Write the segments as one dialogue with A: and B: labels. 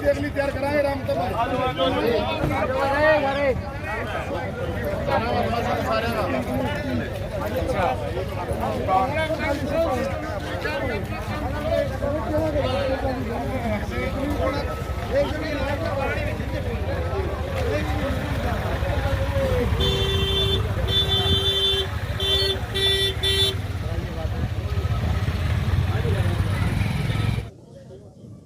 A: अगली तैयार कराएंगे राम तो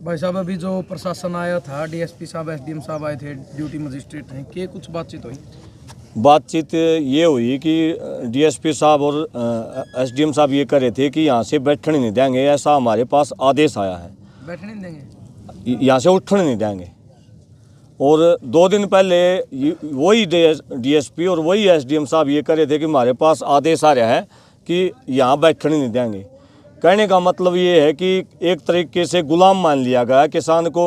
B: भाई साहब, अभी जो प्रशासन आया था, डीएसपी साहब, एसडीएम साहब आए थे, ड्यूटी मजिस्ट्रेट हैं, के कुछ बातचीत हुई?
C: बातचीत ये हुई कि डीएसपी साहब और एसडीएम साहब ये कह रहे थे कि यहाँ से बैठने नहीं देंगे, ऐसा हमारे पास आदेश आया है।
B: बैठने नहीं देंगे,
C: यहाँ से उठने नहीं देंगे। और 2 दिन पहले वही डीएसपी और वही एसडीएम साहब ये कह रहे थे कि हमारे पास आदेश आ रहा है कि यहाँ बैठने नहीं देंगे। कहने का मतलब ये है कि एक तरीके से गुलाम मान लिया गया। किसान को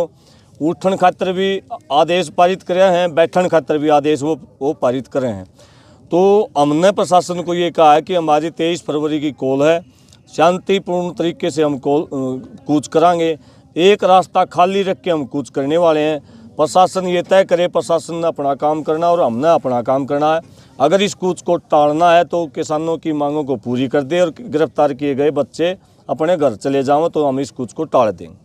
C: उठन खातर भी आदेश पारित करे हैं, बैठन खातर भी आदेश वो पारित करे हैं। तो हमने प्रशासन को ये कहा है कि हमारी 23 फरवरी की कॉल है, शांतिपूर्ण तरीके से हम कूच करांगे। एक रास्ता खाली रख के हम कूच करने वाले हैं। प्रशासन ये तय करे, प्रशासन ने अपना काम करना और हमने अपना काम करना है। अगर इस कूच को टालना है तो किसानों की मांगों को पूरी कर दे और गिरफ्तार किए गए बच्चे अपने घर चले जाओ, तो हम इस कूच को टाल देंगे।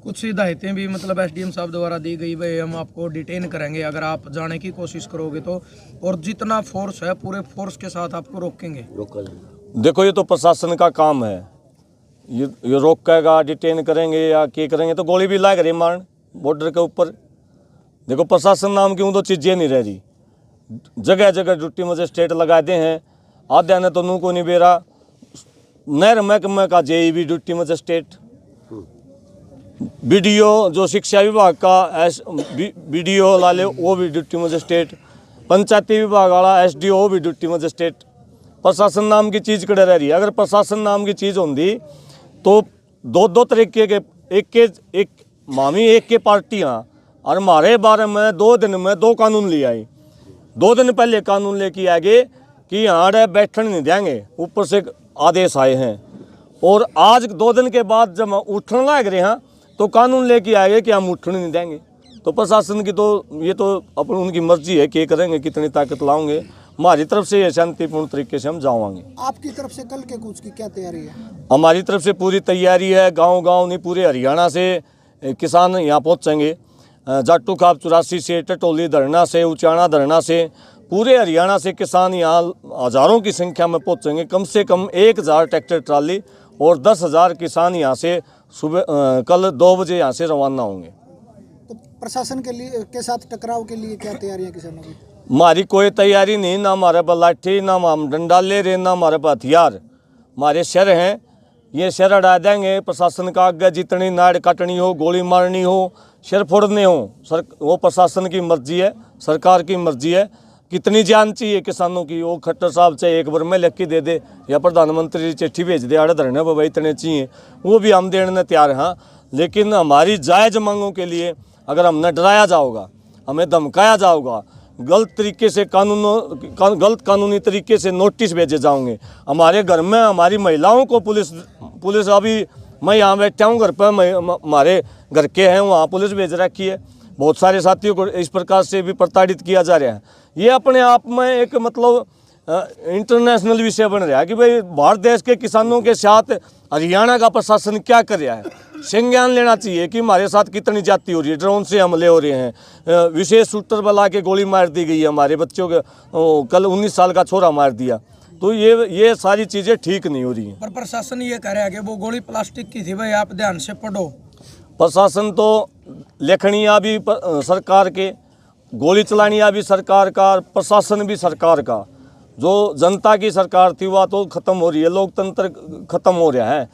B: कुछ हिदायतें भी मतलब एसडीएम साहब द्वारा दी गई, भाई हम आपको डिटेन करेंगे अगर आप जाने की कोशिश करोगे तो, और जितना फोर्स है पूरे फोर्स के साथ आपको रोकेंगे।
C: देखो, ये तो प्रशासन का काम है, ये रोकेगा, डिटेन करेंगे या क्या करेंगे, तो गोली भी लाग रही मारन बॉर्डर के ऊपर। देखो, प्रशासन नाम की तो चीज़ें नहीं रह रही। जगह जगह ड्यूटी मजिस्ट्रेट लगा दे हैं। आद्या ने तो नू को नहीं बेरा, नहर महकमे का जेईबी ड्यूटी मजिस्ट्रेट, बीडीओ जो शिक्षा विभाग का बीडीओ लाले वो भी ड्यूटी मजिस्ट्रेट, पंचायती विभाग वाला एसडीओ वो भी ड्यूटी मजिस्ट्रेट। प्रशासन नाम की चीज़ कड़े रह रही है। अगर प्रशासन नाम की चीज़ होंगी तो दो तरीके के एक मामी एक के पार्टियाँ और हमारे बारे में 2 दिन में 2 कानून ले आई। 2 दिन पहले कानून लेके आगे कि यहाँ बैठने नहीं देंगे, ऊपर से आदेश आए हैं। और आज 2 दिन के बाद जब उठने लग रहे हैं तो कानून लेके आएंगे कि हम उठने नहीं देंगे। तो प्रशासन की तो ये तो अपन उनकी मर्जी है कि करेंगे, कितनी ताकत लाओगे। हमारी तरफ से ये शांतिपूर्ण तरीके से हम जावाएंगे।
A: आपकी तरफ से कल के कूच की क्या तैयारी है?
C: हमारी तरफ से पूरी तैयारी है। गांव नहीं, पूरे हरियाणा से किसान यहाँ पहुँचेंगे। जाटू खाप 84 से, टटोली धरना से, उचाना धरना से, पूरे हरियाणा से किसान यहाँ हज़ारों की संख्या में पहुँचेंगे। कम से कम 1000 ट्रैक्टर ट्राली और 10,000 किसान यहाँ से सुबह कल 2 बजे यहाँ से रवाना होंगे।
A: तो प्रशासन के साथ टकराव के लिए क्या तैयारियां किसानों की?
C: हमारी कोई तैयारी नहीं, ना हमारे पास लाठी, ना हम डंडा ले रहे, ना हमारे पास हथियार। हमारे शर हैं, ये शर अड़ा देंगे। प्रशासन का आगे जितनी नाड़ काटनी हो, गोली मारनी हो, शर फोड़ने हो, वो प्रशासन की मर्जी है, सरकार की मर्जी है। कितनी जान चाहिए किसानों की, वो खट्टर साहब चाहे एक बार में लिख के दे दे या प्रधानमंत्री चिट्ठी भेज दे, आड़े धरने पर भाई इतने चाहिए, वो भी हम देने तैयार हैं। लेकिन हमारी जायज़ मांगों के लिए अगर हमने डराया जाओगा, हमें धमकाया जाओगा, गलत तरीके से गलत कानूनी तरीके से नोटिस भेजे जाओगे, हमारे घर में हमारी महिलाओं को पुलिस अभी मैं यहाँ बैठा हूँ घर पर, हमारे घर के हैं वहाँ पुलिस भेज रखी है। बहुत सारे साथियों को इस प्रकार से भी प्रताड़ित किया जा रहा है। ये अपने आप में एक मतलब इंटरनेशनल विषय बन रहा है कि भाई भारत देश के किसानों के साथ हरियाणा का प्रशासन क्या कर रहा है। संज्ञान लेना चाहिए कि हमारे साथ कितनी जाति हो रही है। ड्रोन से हमले हो रहे हैं, विशेष शूटर बला के गोली मार दी गई है हमारे बच्चों के, कल 19 साल का छोरा मार दिया। तो ये सारी चीज़ें ठीक नहीं हो रही हैं।
B: पर प्रशासन ये कह रहा है कि वो गोली प्लास्टिक की थी, भाई आप ध्यान से पढ़ो।
C: प्रशासन तो लेखनिया भी सरकार के, गोली चलानिया भी सरकार का, प्रशासन भी सरकार का। जो जनता की सरकार थी वह तो ख़त्म हो रही है, लोकतंत्र ख़त्म हो रहा है।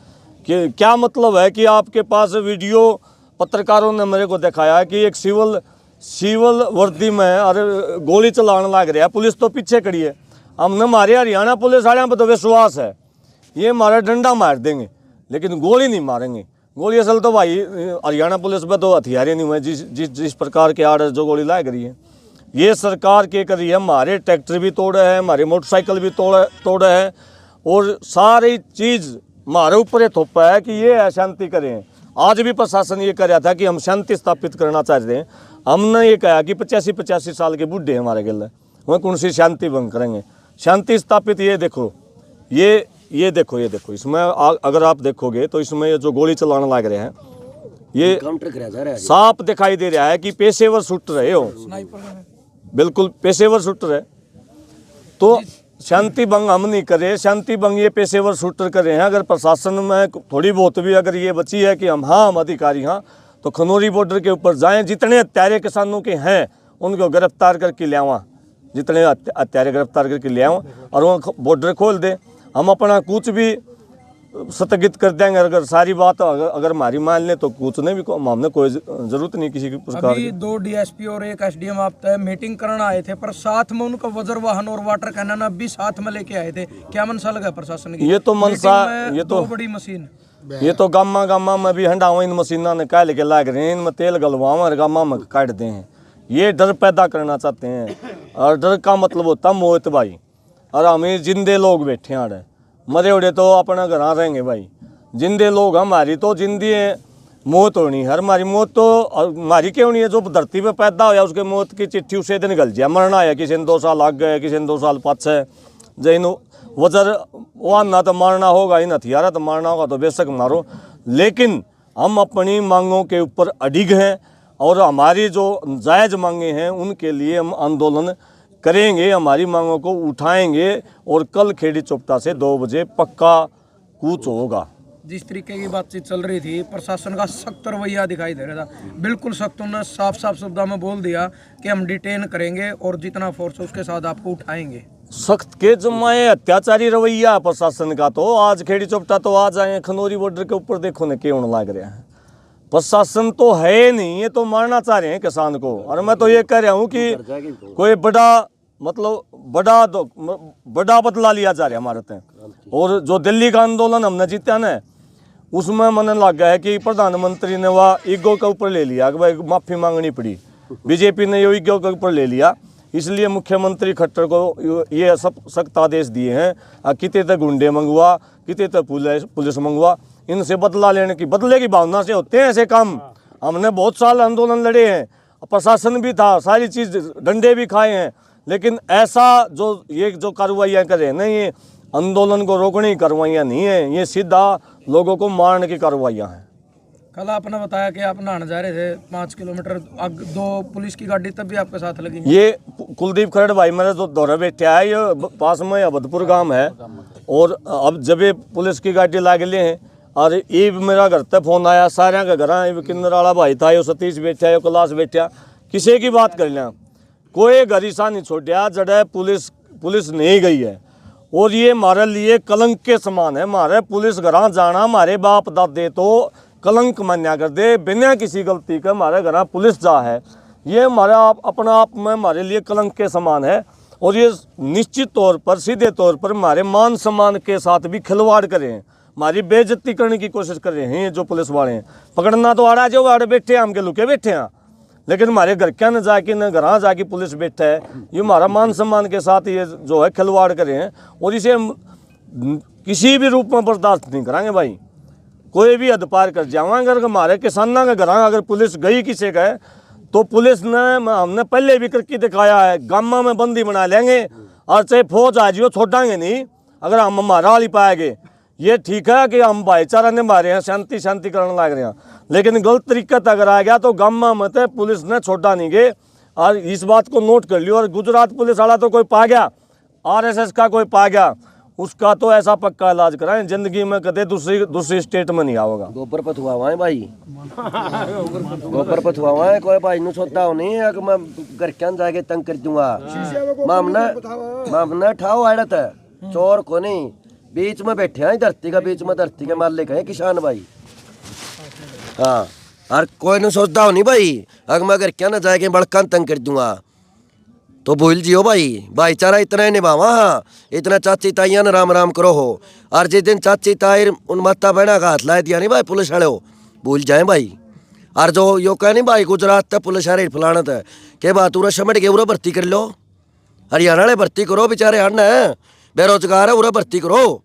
C: कि क्या मतलब है कि आपके पास वीडियो पत्रकारों ने मेरे को दिखाया कि एक सिविल वर्दी में अरे गोली चलाने लग रहा है, पुलिस तो पीछे खड़ी है। हमने हमारे हरियाणा पुलिस वाले पर तो विश्वास है ये हमारा डंडा मार देंगे, लेकिन गोली नहीं मारेंगे। गोली असल तो भाई हरियाणा पुलिस में तो हथियार नहीं हुए जिस प्रकार के आर्डर जो गोली लाग रही है। ये सरकार के कर रही है। हमारे ट्रैक्टर भी तोड़े हैं, हमारे मोटरसाइकिल भी तोड़े हैं, और सारी चीज़ हमारे ऊपर ये थोपा है कि ये अशांति करें। आज भी प्रशासन ये कर रहा था कि हम शांति स्थापित करना चाहते हैं। हमने ये कहा कि 85 साल के बूढ़े हमारे गले, वह कौन सी शांति भंग करेंगे। शांति स्थापित ये देखो, ये देखो इसमें अगर आप देखोगे तो इसमें ये जो गोली चलाने लग रहे हैं, ये
D: काउंटर कराया जा रहा है।
C: साफ दिखाई दे रहा है कि पेशेवर शूटर है, हो बिल्कुल पेशेवर शूटर है। तो शांति भंग हम नहीं करे, शांति भंग ये पेशेवर शूटर कर रहे हैं। अगर प्रशासन में थोड़ी बहुत भी अगर ये बची है कि हम अधिकारी हाँ, तो खनौरी बॉर्डर के ऊपर जाएं, जितने हत्यारे किसानों के हैं उनको गिरफ्तार करके ले आवा, जितने हत्यारे गिरफ्तार करके ले आवा और वो बॉर्डर खोल दे। हम अपना कुछ भी स्थगित कर देंगे अगर सारी बात अगर हमारी मान ले, तो कुछ नहीं भी हमने कोई जरूरत नहीं किसी की प्रकार
B: अभी 2 डीएसपी और 1 एसडीएम आप तय मीटिंग करना आए थे, पर साथ में उनका वज्र वाहन और वाटर कैनन भी साथ में लेके आए थे। क्या मनसा लगा प्रशासन की?
C: ये तो मनसा, ये तो
B: बड़ी मशीन,
C: ये तो गामा में भी हंडावा इन मशीना ने काल के लाग रहे हैं, इनमें तेल गलवावा और गामा में काट दे हैं। ये डर पैदा करना चाहते हैं और डर का मतलब होता मौत भाई। और हमें जिंदे लोग बैठे हैं, मरे उड़े तो अपना घर रहेंगे भाई। जिंदे लोग हमारी तो जिंदगी मौत होनी है, हमारी मौत तो हमारी क्यों नहीं है। जो धरती पे पैदा होया उसके मौत की चिट्ठी उसे दिन गल जाए। मरना है किसी ने 2 साल लग गए, किसी ने 2 साल पाछे जैन वजर वो ना तो मारना होगा, इन हथियारा तो मारना होगा तो बेशक मारो, लेकिन हम अपनी मांगों के ऊपर अडिग हैं और हमारी जो जायज़ मांगे हैं उनके लिए हम आंदोलन करेंगे, हमारी मांगों को उठाएंगे और कल खेड़ी चौपटा से 2 बजे पक्का कूच होगा।
B: जिस तरीके की बातचीत चल रही थी, प्रशासन का सख्त रवैया दिखाई दे रहा था, बिल्कुल सख्त। उन्होंने साफ शब्दों में बोल दिया कि हम डिटेन करेंगे और जितना फोर्स है उसके साथ आपको उठाएंगे।
C: सख्त के जमाए अत्याचारी रवैया प्रशासन का। तो आज खेड़ी चौपटा तो आज आए खनौरी बॉर्डर के ऊपर देखो न क्यों लग रहे हैं। प्रशासन तो है नहीं, ये तो मारना चाह रहे हैं किसान को। और मैं तो ये कह रहा हूँ कि कोई बड़ा बड़ा बदला लिया जा रहा है हमारे तय। और जो दिल्ली का आंदोलन हमने जीता ना, उसमें मन लग गया है कि प्रधानमंत्री ने वह ईगो के ऊपर ले लिया कि भाई माफ़ी मांगनी पड़ी। बीजेपी ने ये ईगो के ऊपर ले लिया, इसलिए मुख्यमंत्री खट्टर को ये सब सख्त आदेश दिए हैं। कितने तक गुंडे मंगवा, कितने तक पुलिस मंगवा, इनसे बदला लेने की, बदले की भावना से होते हैं ऐसे काम। हमने बहुत साल आंदोलन लड़े हैं, प्रशासन भी था, सारी चीज़ डंडे भी खाए हैं, लेकिन ऐसा जो कार्रवाइयाँ कर रहे हैं ना, ये आंदोलन को रोकने की कार्रवाइयाँ नहीं है, ये सीधा लोगों को मारने की कार्रवाइयाँ हैं।
B: कल आपने बताया कि आप नहाने जा रहे थे 5 किलोमीटर, 2 पुलिस की गाड़ी तब भी आपके साथ लगी।
C: ये कुलदीप खरड़ भाई मेरे जो दौरे बैठे है, ये पास में अबदपुर गांव है। और अब जब ये पुलिस की गाड़ी ला गए हैं और ये मेरा घर तक फोन आया, सारे का घर किन्नर वाला भाई था, यो सतीश बैठा, यो कैलाश बैठा, किसी की बात कर लें, कोई घर ईसा नहीं छोड़ा जड़े पुलिस नहीं गई है। और ये हमारे लिए कलंक के समान है। हमारे पुलिस घर जाना हमारे बाप दादे तो कलंक मान्या कर दे, बिना किसी गलती के हमारे घर पुलिस जा है, ये हमारा अपना आप में हमारे लिए कलंक के समान है। और ये निश्चित तौर पर सीधे तौर पर हमारे मान सम्मान के साथ भी खिलवाड़ कर रहे हैं, हमारी बेइज्जती करने की कोशिश कर रहे हैं। ये जो पुलिस वाले हैं, पकड़ना तो आड़ा जो आड़े बैठे हैं, हम के लुके बैठे हैं, लेकिन हमारे घर क्या न जाके न घर जाके पुलिस बैठा है, ये हमारा मान सम्मान के साथ ये जो है खिलवाड़ कर रहे हैं। और इसे हम किसी भी रूप में बर्दाश्त नहीं कराएंगे भाई। कोई भी हद पार कर जाएंगे। अगर हमारे किसानों के घर अगर पुलिस गई किसी का, तो पुलिस ने, हमने पहले भी करके दिखाया है, गामा में बंदी बना लेंगे और चाहे फौज आ जियो छोड़ेंगे नहीं अगर हम हमारा वाली पाएंगे। ये ठीक है कि हम भाईचारा निभा रहे हैं, शांति करने लग रहे हैं, लेकिन गलत तरीका अगर आ गया तो गामा में तो पुलिस ने छोड़ा नहीं गए। और इस बात को नोट कर लियो। और गुजरात पुलिस वाला तो कोई पा गया, RSS का कोई पा गया, उसका तो ऐसा पक्का इलाज कराएं, जिंदगी में कदे दूसरी स्टेट में नहीं आओगा।
D: गोबर पथुआ हुआ है भाई, गोबर पथुआ हुआ है, कोई भाई नु सोता हो नहीं है कि मैं घर के अंदर जाके तंग कर दूंगा। मामना ठाओ आड़त है, चोर को नहीं, बीच में बैठे हैं, धरती का बीच में, धरती के मालिक है किसान भाई। हाँ, और कोई नु सोचता हो नहीं भाई अगर मैं घर के अंदर जाके बड़का तंग कर दूंगा, तो भूल जियो भाई, भाईचारा इतना ही निभावा। हाँ, इतना चाची ताइया ने राम राम करो हो। और जिस दिन चाची ताई उन माता बहना का हाथ ला दिया नहीं भाई पुलिस वाले हो, भूल जाए भाई। और जो यो कह नहीं भाई गुजरात तक पुलिस वाले फलाना था के बात पूरा समझ के पूरा भर्ती कर लो, हरियाणा वाले भर्ती करो, बेचारे हन है बेरोजगार है, पूरा भर्ती करो।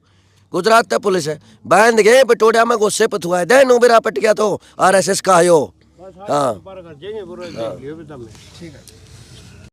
D: गुजरात है पुलिस है बांध गए पटोड़िया में गुस्से पथुआ दे नो बेरा पट गया तो RSS का हो। हाँ
B: ठीक है।